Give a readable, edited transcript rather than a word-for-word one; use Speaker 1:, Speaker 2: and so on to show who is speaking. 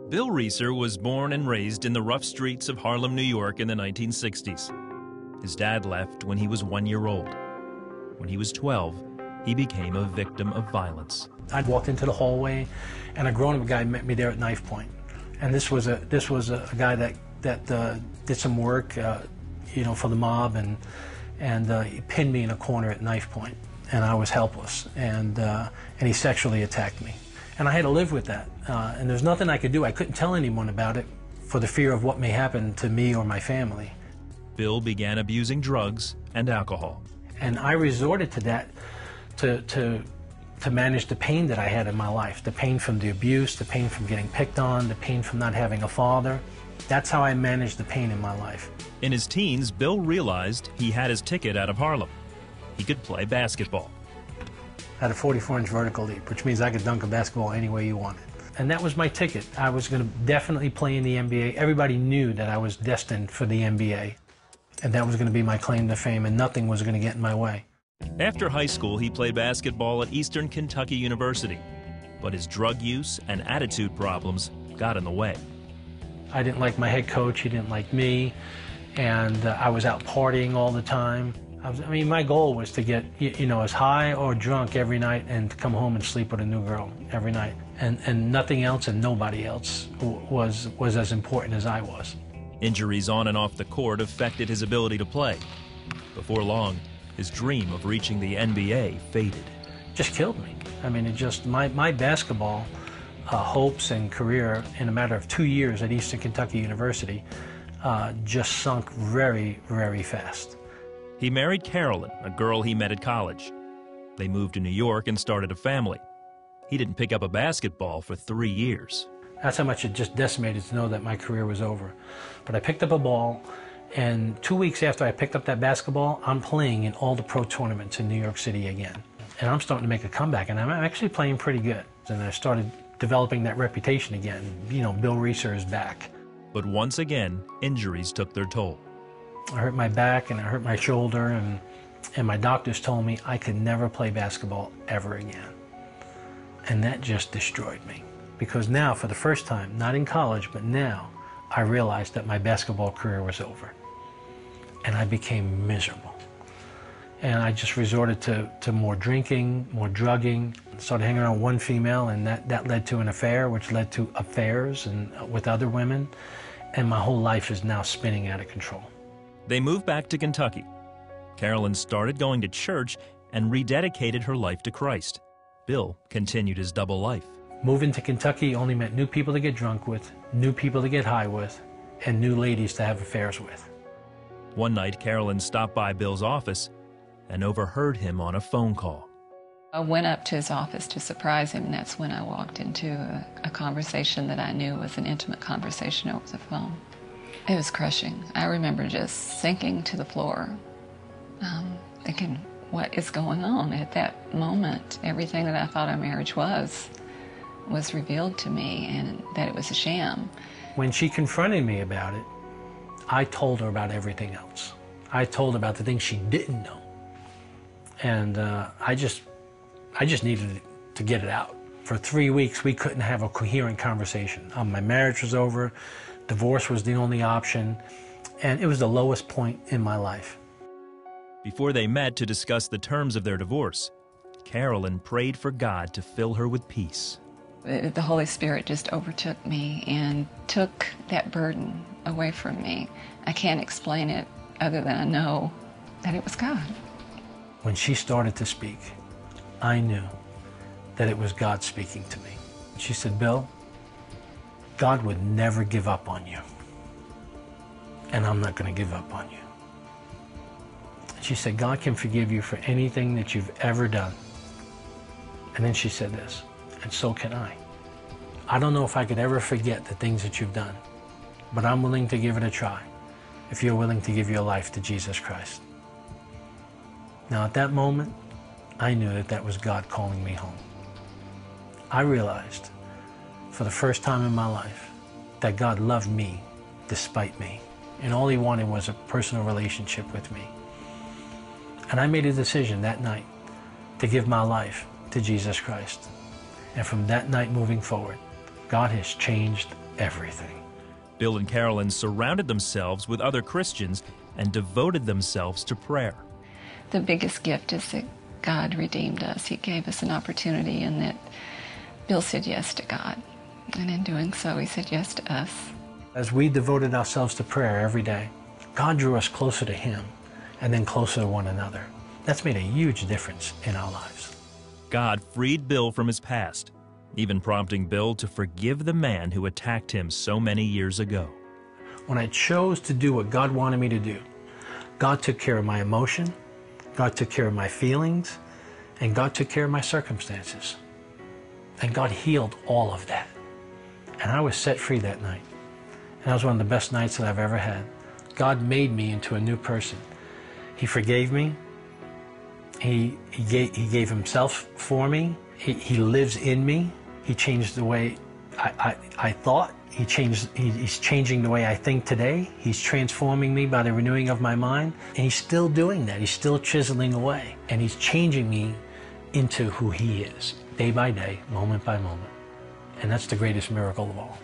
Speaker 1: Bill Rieser was born and raised in the rough streets of Harlem, New York in the 1960s. His dad left when he was 1 year old. When he was 12, he became a victim of violence.
Speaker 2: I'd walked into the hallway, and a grown-up guy met me there at knife point. And this was a guy that did some work, for the mob, and he pinned me in a corner at knife point, and I was helpless, and he sexually attacked me. And I had to live with that, and there's nothing I could do. I couldn't tell anyone about it for the fear of what may happen to me or my family.
Speaker 1: Bill began abusing drugs and alcohol.
Speaker 2: And I resorted to that to manage the pain that I had in my life, the pain from the abuse, the pain from getting picked on, the pain from not having a father. That's how I managed the pain in my life.
Speaker 1: In his teens, Bill realized he had his ticket out of Harlem. He could play basketball.
Speaker 2: I had a 44-inch vertical leap, which means I could dunk a basketball any way you wanted. And that was my ticket. I was going to definitely play in the NBA. Everybody knew that I was destined for the NBA. And that was going to be my claim to fame, and nothing was going to get in my way.
Speaker 1: After high school, he played basketball at Eastern Kentucky University. But his drug use and attitude problems got in the way.
Speaker 2: I didn't like my head coach. He didn't like me. And I was out partying all the time. My goal was to get, as high or drunk every night and to come home and sleep with a new girl every night. And nothing else and nobody else was as important as I was.
Speaker 1: Injuries on and off the court affected his ability to play. Before long, his dream of reaching the NBA faded.
Speaker 2: Just killed me. My basketball hopes and career in a matter of 2 years at Eastern Kentucky University just sunk very, very fast.
Speaker 1: He married Carolyn, a girl he met at college. They moved to New York and started a family. He didn't pick up a basketball for 3 years.
Speaker 2: That's how much it just decimated to know that my career was over. But I picked up a ball, and 2 weeks after I picked up that basketball, I'm playing in all the pro tournaments in New York City again. And I'm starting to make a comeback, and I'm actually playing pretty good. And I started developing that reputation again. Bill Rieser is back.
Speaker 1: But once again, injuries took their toll.
Speaker 2: I hurt my back and I hurt my shoulder, and my doctors told me I could never play basketball ever again. And that just destroyed me. Because now, for the first time, not in college, but now, I realized that my basketball career was over. And I became miserable. And I just resorted to more drinking, more drugging, started hanging around with one female, and that led to an affair, which led to affairs with other women. And my whole life is now spinning out of control.
Speaker 1: They moved back to Kentucky. Carolyn started going to church and rededicated her life to Christ. Bill continued his double life.
Speaker 2: Moving to Kentucky only meant new people to get drunk with, new people to get high with, and new ladies to have affairs with.
Speaker 1: One night, Carolyn stopped by Bill's office and overheard him on a phone call.
Speaker 3: I went up to his office to surprise him, and that's when I walked into a conversation that I knew was an intimate conversation over the phone. It was crushing. I remember just sinking to the floor, thinking, what is going on? At that moment, everything that I thought our marriage was revealed to me, and that it was a sham.
Speaker 2: When she confronted me about it, I told her about everything else. I told her about the things she didn't know. And I just needed to get it out. For 3 weeks, we couldn't have a coherent conversation. My marriage was over. Divorce was the only option, and it was the lowest point in my life.
Speaker 1: Before they met to discuss the terms of their divorce, Carolyn prayed for God to fill her with peace.
Speaker 3: The Holy Spirit just overtook me and took that burden away from me. I can't explain it other than I know that it was God.
Speaker 2: When she started to speak, I knew that it was God speaking to me. She said, Bill, God would never give up on you, and I'm not going to give up on you. She said, God can forgive you for anything that you've ever done. And then she said this, and so can I. I don't know if I could ever forget the things that you've done, but I'm willing to give it a try if you're willing to give your life to Jesus Christ. Now, at that moment, I knew that that was God calling me home. I realized for the first time in my life that God loved me despite me, and all he wanted was a personal relationship with me. And I made a decision that night to give my life to Jesus Christ. And from that night moving forward, God has changed everything.
Speaker 1: Bill and Carolyn surrounded themselves with other Christians and devoted themselves to prayer.
Speaker 3: The biggest gift is that God redeemed us. He gave us an opportunity, and that Bill said yes to God. And in doing so, he said yes to us.
Speaker 2: As we devoted ourselves to prayer every day, God drew us closer to Him and then closer to one another. That's made a huge difference in our lives.
Speaker 1: God freed Bill from his past, even prompting Bill to forgive the man who attacked him so many years ago.
Speaker 2: When I chose to do what God wanted me to do, God took care of my emotion, God took care of my feelings, and God took care of my circumstances. And God healed all of that. And I was set free that night. And that was one of the best nights that I've ever had. God made me into a new person. He forgave me. He gave Himself for me. He lives in me. He changed the way I thought. He's changing the way I think today. He's transforming me by the renewing of my mind. And He's still doing that. He's still chiseling away. And He's changing me into who He is, day by day, moment by moment. And that's the greatest miracle of all.